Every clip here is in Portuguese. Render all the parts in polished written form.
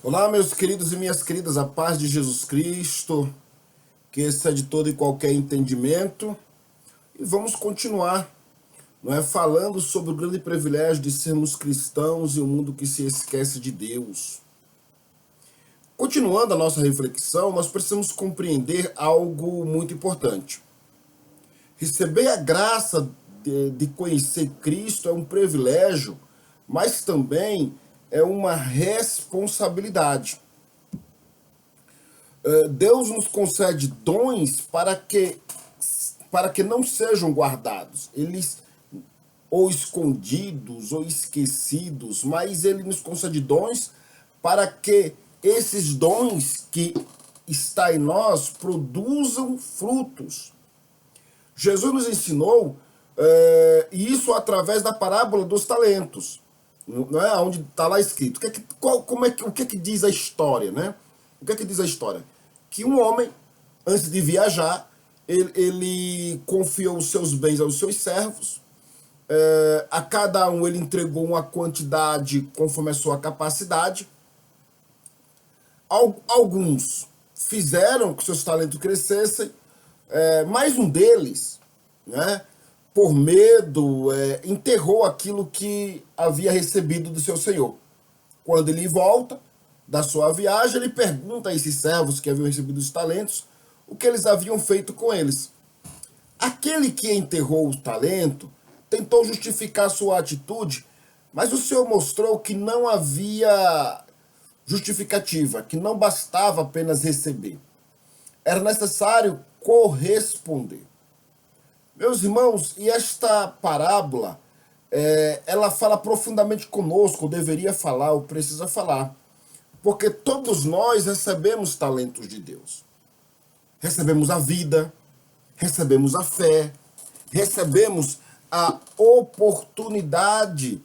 Olá, meus queridos e minhas queridas, a paz de Jesus Cristo, que excede todo e qualquer entendimento. E vamos continuar, não é, falando sobre o grande privilégio de sermos cristãos em um mundo que se esquece de Deus. Continuando a nossa reflexão, nós precisamos compreender algo muito importante. Receber a graça de conhecer Cristo é um privilégio, mas também é uma responsabilidade. Deus nos concede dons para que não sejam guardados, eles ou escondidos ou esquecidos, mas Ele nos concede dons para que esses dons que está em nós produzam frutos. Jesus nos ensinou isso através da parábola dos talentos, não é? Onde está lá escrito. O que diz a história, né? O que diz a história? Que um homem, antes de viajar, ele confiou os seus bens aos seus servos. A cada um ele entregou uma quantidade conforme a sua capacidade. Alguns fizeram que seus talentos crescessem, mais um deles, né, por medo, enterrou aquilo que havia recebido do seu senhor. Quando ele volta da sua viagem, ele pergunta a esses servos que haviam recebido os talentos o que eles haviam feito com eles. Aquele que enterrou o talento tentou justificar sua atitude, mas o Senhor mostrou que não havia justificativa, que não bastava apenas receber. Era necessário corresponder. Meus irmãos, e esta parábola, ela fala profundamente conosco, ou deveria falar, ou precisa falar, porque todos nós recebemos talentos de Deus. Recebemos a vida, recebemos a fé, recebemos a oportunidade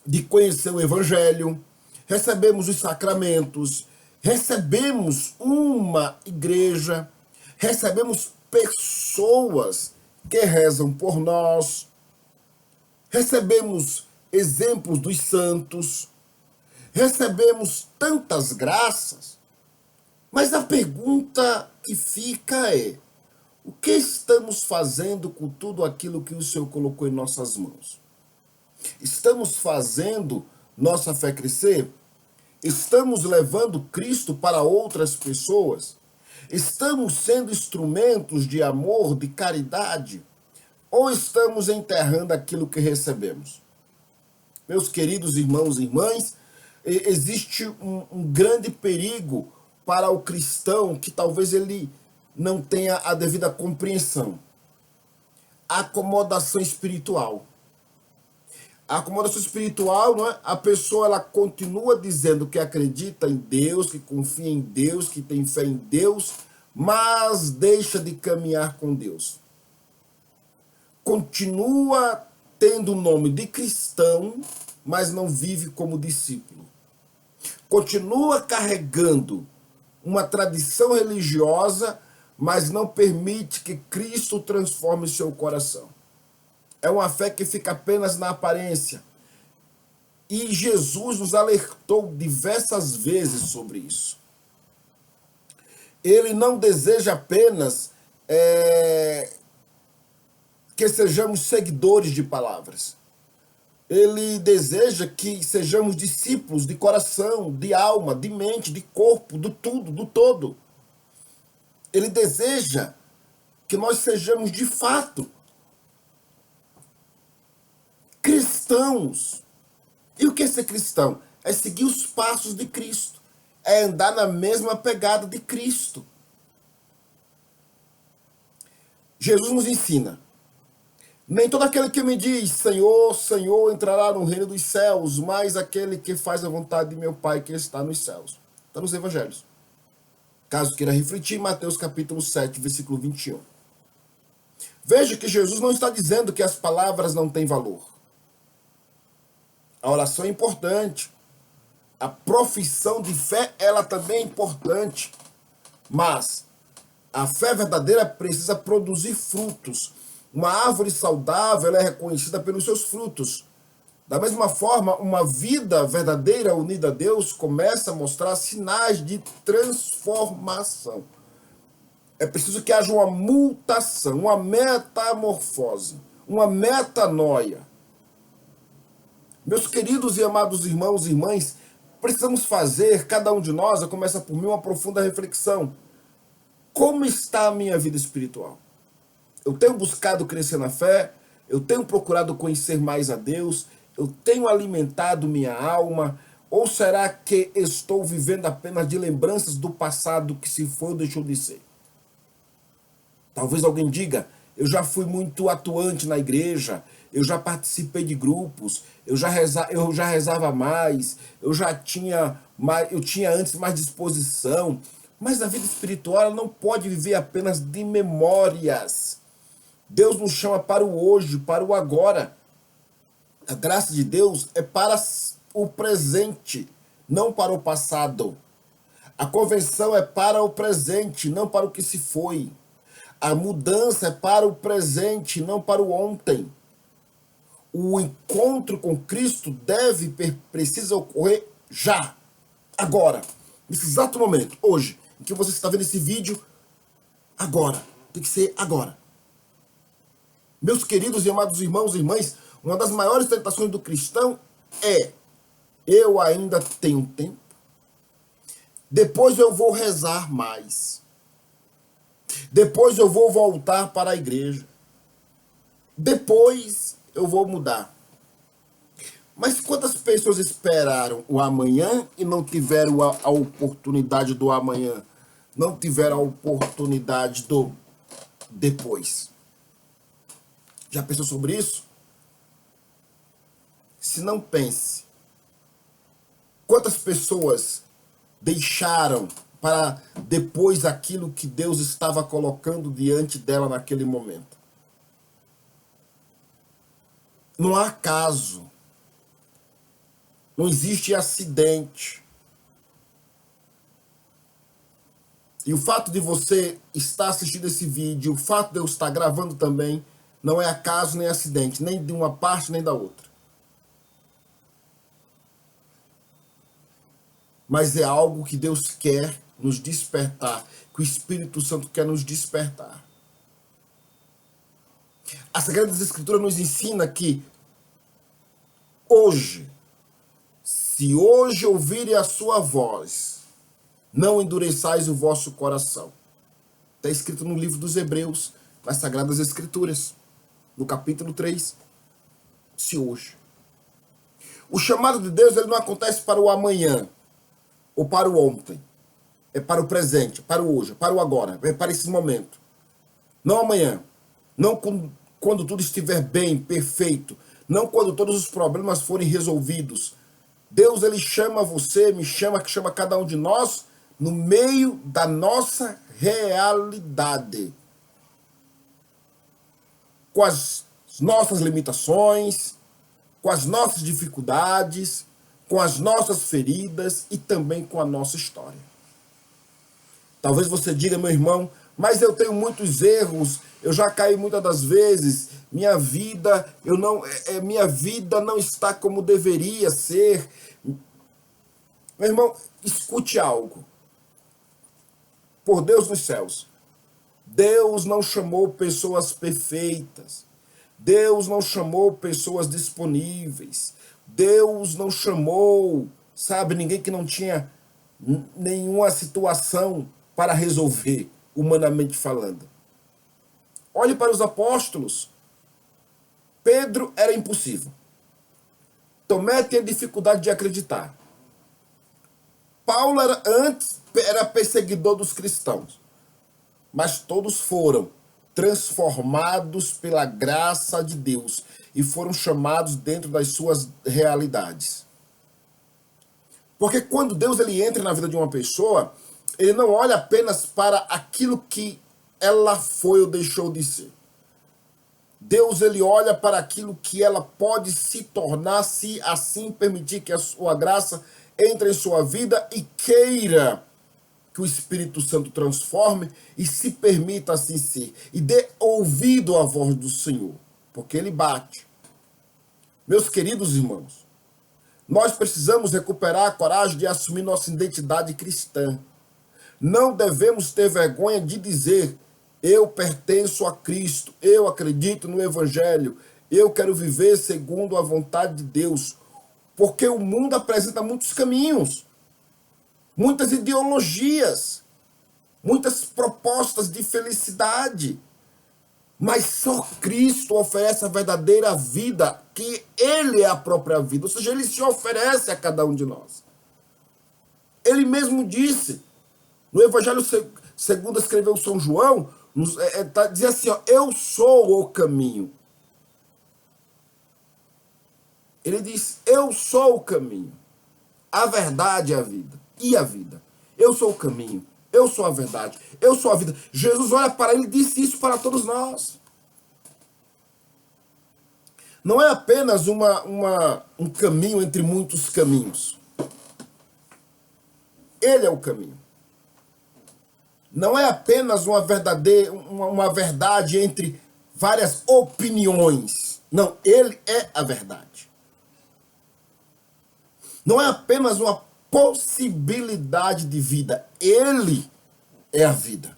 de conhecer o Evangelho, recebemos os sacramentos, recebemos uma igreja, recebemos pessoas que rezam por nós, recebemos exemplos dos santos, recebemos tantas graças, mas a pergunta que fica é: o que estamos fazendo com tudo aquilo que o Senhor colocou em nossas mãos? Estamos fazendo nossa fé crescer? Estamos levando Cristo para outras pessoas? Estamos sendo instrumentos de amor, de caridade? Ou estamos enterrando aquilo que recebemos? Meus queridos irmãos e irmãs, existe um grande perigo para o cristão que talvez ele não tenha a devida compreensão. A acomodação espiritual. A acomodação espiritual, não é? A pessoa ela continua dizendo que acredita em Deus, que confia em Deus, que tem fé em Deus, mas deixa de caminhar com Deus. Continua tendo o nome de cristão, mas não vive como discípulo. Continua carregando uma tradição religiosa, mas não permite que Cristo transforme seu coração. É uma fé que fica apenas na aparência. E Jesus nos alertou diversas vezes sobre isso. Ele não deseja apenas que sejamos seguidores de palavras. Ele deseja que sejamos discípulos de coração, de alma, de mente, de corpo, do tudo, do todo. Ele deseja que nós sejamos de fato cristãos. E o que é ser cristão? É seguir os passos de Cristo. É andar na mesma pegada de Cristo. Jesus nos ensina: nem todo aquele que me diz Senhor, Senhor entrará no reino dos céus, mas aquele que faz a vontade de meu Pai que está nos céus. Está nos evangelhos. Caso queira refletir, Mateus capítulo 7, versículo 21. Veja que Jesus não está dizendo que as palavras não têm valor. A oração é importante. A profissão de fé, ela também é importante. Mas a fé verdadeira precisa produzir frutos. Uma árvore saudável ela é reconhecida pelos seus frutos. Da mesma forma, uma vida verdadeira unida a Deus começa a mostrar sinais de transformação. É preciso que haja uma mutação, uma metamorfose, uma metanoia. Meus queridos e amados irmãos e irmãs, precisamos fazer, cada um de nós, a começar por mim, uma profunda reflexão. Como está a minha vida espiritual? Eu tenho buscado crescer na fé, eu tenho procurado conhecer mais a Deus, eu tenho alimentado minha alma, ou será que estou vivendo apenas de lembranças do passado que se foi ou deixou de ser? Talvez alguém diga, eu já fui muito atuante na igreja, eu já participei de grupos, eu já rezava mais, eu tinha antes mais disposição. Mas a vida espiritual ela não pode viver apenas de memórias. Deus nos chama para o hoje, para o agora. A graça de Deus é para o presente, não para o passado. A convenção é para o presente, não para o que se foi. A mudança é para o presente, não para o ontem. O encontro com Cristo precisa ocorrer já, agora, nesse exato momento, hoje, em que você está vendo esse vídeo, agora. Tem que ser agora. Meus queridos e amados irmãos e irmãs, uma das maiores tentações do cristão é: eu ainda tenho tempo, depois eu vou rezar mais, depois eu vou voltar para a igreja, depois eu vou mudar. Mas quantas pessoas esperaram o amanhã e não tiveram a oportunidade do amanhã? Não tiveram a oportunidade do depois? Já pensou sobre isso? Se não, pense. Quantas pessoas deixaram para depois aquilo que Deus estava colocando diante dela naquele momento? Não há acaso. Não existe acidente. E o fato de você estar assistindo esse vídeo, o fato de eu estar gravando também, não é acaso nem acidente, nem de uma parte nem da outra. Mas é algo que Deus quer nos despertar, que o Espírito Santo quer nos despertar. A Sagrada Escritura nos ensina que hoje, se hoje ouvirem a sua voz, não endureçais o vosso coração. Está escrito no livro dos Hebreus, nas Sagradas Escrituras, no capítulo 3. Se hoje. O chamado de Deus ele não acontece para o amanhã ou para o ontem. É para o presente, para o hoje, para o agora, é para esse momento. Não amanhã. Não quando tudo estiver bem, perfeito. Não quando todos os problemas forem resolvidos. Deus ele chama você, me chama, que chama cada um de nós no meio da nossa realidade. Com as nossas limitações, com as nossas dificuldades, com as nossas feridas e também com a nossa história. Talvez você diga, meu irmão, mas eu tenho muitos erros, eu já caí muitas das vezes, minha vida não está como deveria ser. Meu irmão, escute algo. Por Deus nos céus, Deus não chamou pessoas perfeitas. Deus não chamou pessoas disponíveis. Deus não chamou, ninguém que não tinha nenhuma situação para resolver, humanamente falando. Olhe para os apóstolos. Pedro era impossível. Tomé tinha dificuldade de acreditar. Paulo era perseguidor dos cristãos. Mas todos foram transformados pela graça de Deus e foram chamados dentro das suas realidades. Porque quando Deus ele entra na vida de uma pessoa, ele não olha apenas para aquilo que ela foi ou deixou de ser. Deus ele olha para aquilo que ela pode se tornar, se assim permitir que a sua graça entre em sua vida e queira que o Espírito Santo transforme e se permita assim ser. E dê ouvido à voz do Senhor, porque ele bate. Meus queridos irmãos, nós precisamos recuperar a coragem de assumir nossa identidade cristã. Não devemos ter vergonha de dizer: eu pertenço a Cristo, eu acredito no Evangelho, eu quero viver segundo a vontade de Deus. Porque o mundo apresenta muitos caminhos, muitas ideologias, muitas propostas de felicidade. Mas só Cristo oferece a verdadeira vida, que Ele é a própria vida. Ou seja, Ele se oferece a cada um de nós. Ele mesmo disse, no Evangelho segundo escreveu São João, dizia assim, ó, eu sou o caminho. Ele diz, eu sou o caminho, a verdade e a vida. E a vida. Eu sou o caminho, eu sou a verdade, eu sou a vida. Jesus olha para ele e disse isso para todos nós. Não é apenas um caminho entre muitos caminhos. Ele é o caminho. Não é apenas uma verdade entre várias opiniões. Não, ele é a verdade. Não é apenas uma possibilidade de vida. Ele é a vida.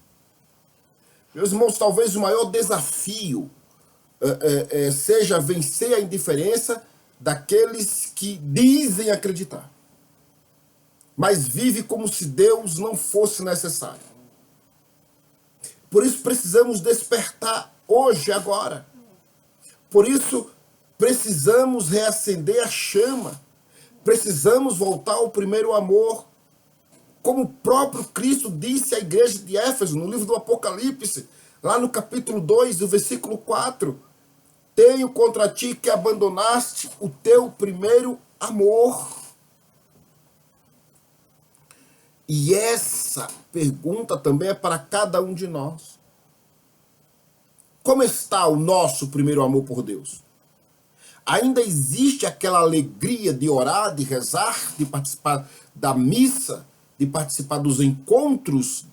Meus irmãos, talvez o maior desafio seja vencer a indiferença daqueles que dizem acreditar, mas vive como se Deus não fosse necessário. Por isso precisamos despertar hoje, agora. Por isso precisamos reacender a chama. Precisamos voltar ao primeiro amor. Como o próprio Cristo disse à igreja de Éfeso, no livro do Apocalipse, lá no capítulo 2, o versículo 4. Tenho contra ti que abandonaste o teu primeiro amor. E essa pergunta também é para cada um de nós. Como está o nosso primeiro amor por Deus? Ainda existe aquela alegria de orar, de rezar, de participar da missa, de participar dos encontros?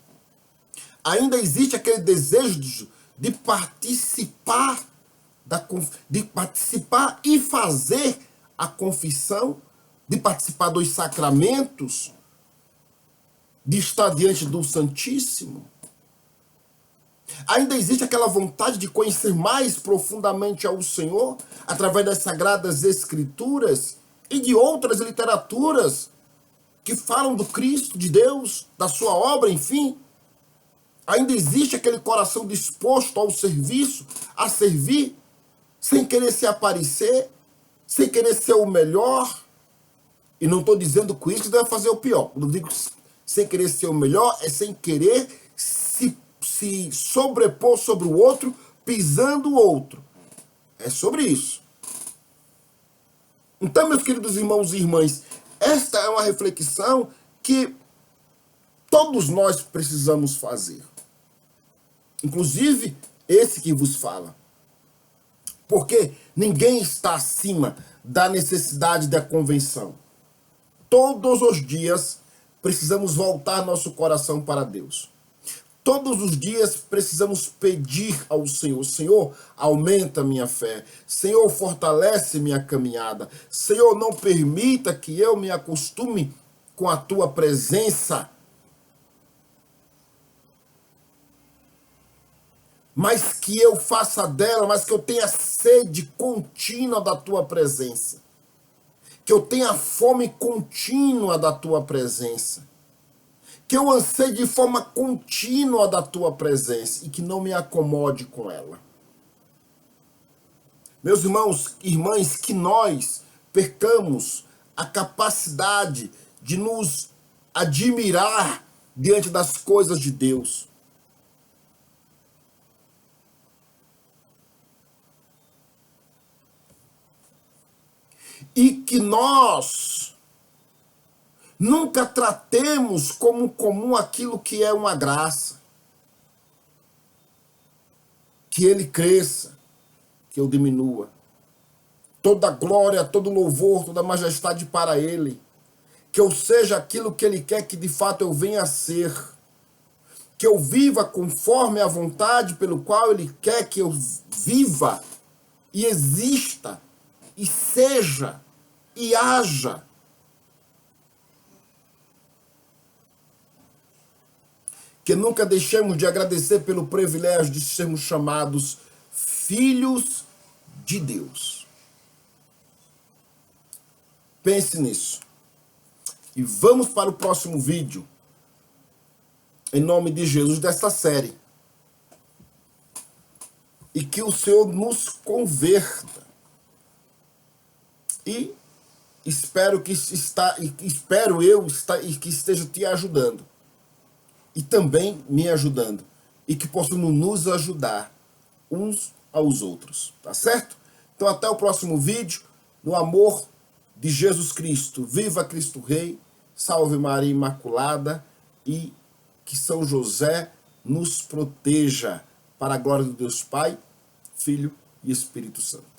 Ainda existe aquele desejo de participar e fazer a confissão, de participar dos sacramentos, de estar diante do Santíssimo? Ainda existe aquela vontade de conhecer mais profundamente ao Senhor através das Sagradas Escrituras e de outras literaturas que falam do Cristo, de Deus, da sua obra, enfim? Ainda existe aquele coração disposto ao serviço, a servir, sem querer se aparecer, sem querer ser o melhor? E não estou dizendo com isso que deve fazer o pior. Quando digo sem querer ser o melhor, é sem querer se sobrepor sobre o outro, pisando o outro. É sobre isso. Então, meus queridos irmãos e irmãs, esta é uma reflexão que todos nós precisamos fazer. Inclusive, esse que vos fala. Porque ninguém está acima da necessidade da convenção. Todos os dias precisamos voltar nosso coração para Deus. Todos os dias precisamos pedir ao Senhor: Senhor, aumenta minha fé. Senhor, fortalece minha caminhada. Senhor, não permita que eu me acostume com a tua presença, mas que eu faça dela, mas que eu tenha sede contínua da tua presença. Que eu tenha fome contínua da tua presença. Que eu anseie de forma contínua da tua presença e que não me acomode com ela. Meus irmãos e irmãs, que nós percamos a capacidade de nos admirar diante das coisas de Deus. E que nós nunca tratemos como comum aquilo que é uma graça. Que ele cresça, que eu diminua. Toda glória, todo louvor, toda majestade para ele. Que eu seja aquilo que ele quer que de fato eu venha a ser. Que eu viva conforme a vontade pelo qual ele quer que eu viva e exista. e seja e haja. Que nunca deixemos de agradecer pelo privilégio de sermos chamados filhos de Deus. Pense nisso. E vamos para o próximo vídeo, em nome de Jesus, desta série. E que o Senhor nos converta. E espero que esteja te ajudando. E também me ajudando. E que possamos nos ajudar uns aos outros. Tá certo? Então até o próximo vídeo. No amor de Jesus Cristo. Viva Cristo Rei. Salve Maria Imaculada. E que São José nos proteja. Para a glória de Deus Pai, Filho e Espírito Santo.